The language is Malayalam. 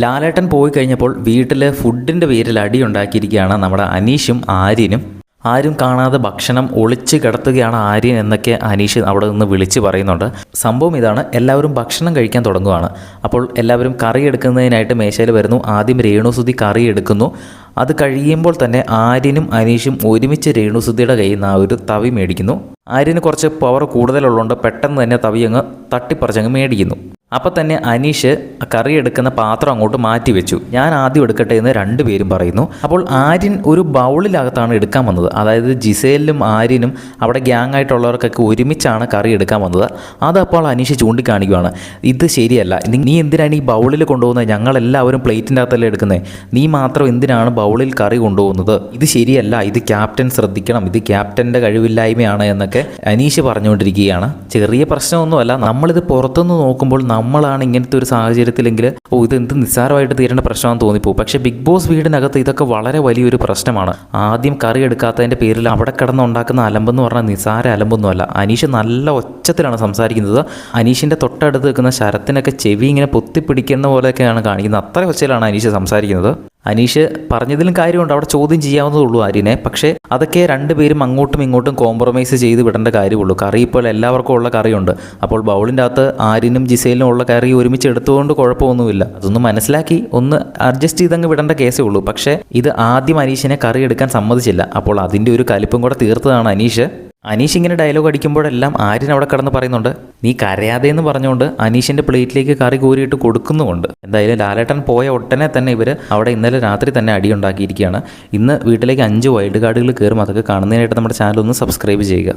ലാലേട്ടൻ പോയി കഴിഞ്ഞപ്പോൾ വീട്ടിൽ ഫുഡിൻ്റെ പേരിൽ അടി ഉണ്ടാക്കിയിരിക്കുകയാണ് നമ്മുടെ അനീഷും ആര്യനും. ആരും കാണാതെ ഭക്ഷണം ഒളിച്ച് കിടത്തുകയാണ് ആര്യൻ എന്നൊക്കെ അനീഷ് അവിടെ നിന്ന് വിളിച്ച് പറയുന്നുണ്ട്. സംഭവം ഇതാണ്, എല്ലാവരും ഭക്ഷണം കഴിക്കാൻ തുടങ്ങുകയാണ്. അപ്പോൾ എല്ലാവരും കറി എടുക്കുന്നതിനായിട്ട് മേശയിൽ വരുന്നു. ആദ്യം രേണുസുതി കറി എടുക്കുന്നു. അത് കഴിയുമ്പോൾ തന്നെ ആര്യനും അനീഷും ഒരുമിച്ച് രേണുസുതിയുടെ കയ്യിൽ നിന്ന് ആ ഒരു തവി മേടിക്കുന്നു. ആര്യന് കുറച്ച് പവർ കൂടുതലുള്ളതുകൊണ്ട് പെട്ടെന്ന് തന്നെ തവി അങ്ങ് തട്ടിപ്പറിച്ചങ്ങ് മേടിക്കുന്നു. അപ്പം തന്നെ അനീഷ് കറി എടുക്കുന്ന പാത്രം അങ്ങോട്ട് മാറ്റി വെച്ചു. ഞാൻ ആദ്യം എടുക്കട്ടെ എന്ന് രണ്ടുപേരും പറയുന്നു. അപ്പോൾ ആര്യൻ ഒരു ബൗളിനകത്താണ് എടുക്കാൻ വന്നത്. അതായത് ജിസേലിനും ആര്യനും അവിടെ ഗ്യാങ് ആയിട്ടുള്ളവർക്കൊക്കെ ഒരുമിച്ചാണ് കറി എടുക്കാൻ വന്നത്. അതപ്പോൾ അനീഷ് ചൂണ്ടിക്കാണിക്കുകയാണ്, ഇത് ശരിയല്ല, നീ എന്തിനാണ് ഈ ബൗളിൽ കൊണ്ടുപോകുന്നത്? ഞങ്ങളെല്ലാവരും പ്ലേറ്റിൻ്റെ അകത്തല്ലേ എടുക്കുന്നത്, നീ മാത്രം എന്തിനാണ് ബൗളിൽ കറി കൊണ്ടുപോകുന്നത്? ഇത് ശരിയല്ല, ഇത് ക്യാപ്റ്റൻ ശ്രദ്ധിക്കണം, ഇത് ക്യാപ്റ്റൻ്റെ കഴിവില്ലായ്മയാണ് എന്നൊക്കെ അനീഷ് പറഞ്ഞുകൊണ്ടിരിക്കുകയാണ്. ചെറിയ പ്രശ്നമൊന്നുമല്ല, നമ്മളിത് പുറത്തുനിന്ന് നോക്കുമ്പോൾ നമ്മളാണ് ഇങ്ങനത്തെ ഒരു സാഹചര്യത്തിലെങ്കിൽ ഇത് എന്ത് നിസ്സാരമായിട്ട് തീരേണ്ട പ്രശ്നമാണെന്ന് തോന്നിപ്പോകും. പക്ഷേ ബിഗ് ബോസ് വീടിനകത്ത് ഇതൊക്കെ വളരെ വലിയൊരു പ്രശ്നമാണ്. ആദ്യം കറി എടുക്കാത്തതിൻ്റെ പേരിൽ അവിടെ കിടന്നുണ്ടാക്കുന്ന അലമ്പെന്ന് പറഞ്ഞാൽ നിസ്സാര അലമ്പൊന്നുമല്ല. അനീഷ് നല്ല ഒച്ചത്തിലാണ് സംസാരിക്കുന്നത്. അനീഷിൻ്റെ തൊട്ടടുത്ത് നിൽക്കുന്ന ശരത്തിനൊക്കെ ചെവി ഇങ്ങനെ പൊത്തിപ്പിടിക്കുന്ന പോലെയൊക്കെയാണ് കാണിക്കുന്നത്. അത്ര ഒച്ചയിലാണ് അനീഷ് സംസാരിക്കുന്നത്. അനീഷ് പറഞ്ഞതിലും കാര്യമുണ്ട്, അവിടെ ചോദ്യം ചെയ്യാവുന്നതുള്ളൂ ആര്യനെ. പക്ഷേ അതൊക്കെ രണ്ടുപേരും അങ്ങോട്ടും ഇങ്ങോട്ടും കോംപ്രമൈസ് ചെയ്ത് വിടേണ്ട കാര്യമുള്ളൂ. കറി ഇപ്പോൾ എല്ലാവർക്കും ഉള്ള കറിയുണ്ട്. അപ്പോൾ ബൗളിൻ്റെ അകത്ത് ആര്യനും ജിസേലിനും ഉള്ള കറി ഒരുമിച്ച് എടുത്തുകൊണ്ട് കുഴപ്പമൊന്നുമില്ല. അതൊന്ന് മനസ്സിലാക്കി ഒന്ന് അഡ്ജസ്റ്റ് ചെയ്തങ്ങ് വിടേണ്ട കേസേ ഉള്ളൂ. പക്ഷേ ഇത് ആദ്യം അനീഷിനെ കറി എടുക്കാൻ സമ്മതിച്ചില്ല. അപ്പോൾ അതിൻ്റെ ഒരു കലിപ്പും കൂടെ തീർത്തതാണ് അനീഷ്. അനീഷ് ഇങ്ങനെ ഡയലോഗ് അടിക്കുമ്പോഴെല്ലാം ആര്യൻ അവിടെ കിടന്ന് പറയുന്നുണ്ട്, നീ കരയാതെ എന്ന് പറഞ്ഞുകൊണ്ട് അനീഷിൻ്റെ പ്ലേറ്റിലേക്ക് കറി കോരിയിട്ട് കൊടുക്കുന്നുമുണ്ട്. എന്തായാലും ലാലേട്ടൻ പോയ ഉടനെ തന്നെ ഇവർ അവിടെ ഇന്നലെ രാത്രി തന്നെ അടിയുണ്ടാക്കിയിരിക്കുകയാണ്. ഇന്ന് വീട്ടിലേക്ക് 5 വൈൽഡ് കാർഡുകൾ കയറും. അതൊക്കെ കാണുന്നതിനായിട്ട് നമ്മുടെ ചാനൽ ഒന്ന് സബ്സ്ക്രൈബ് ചെയ്യുക.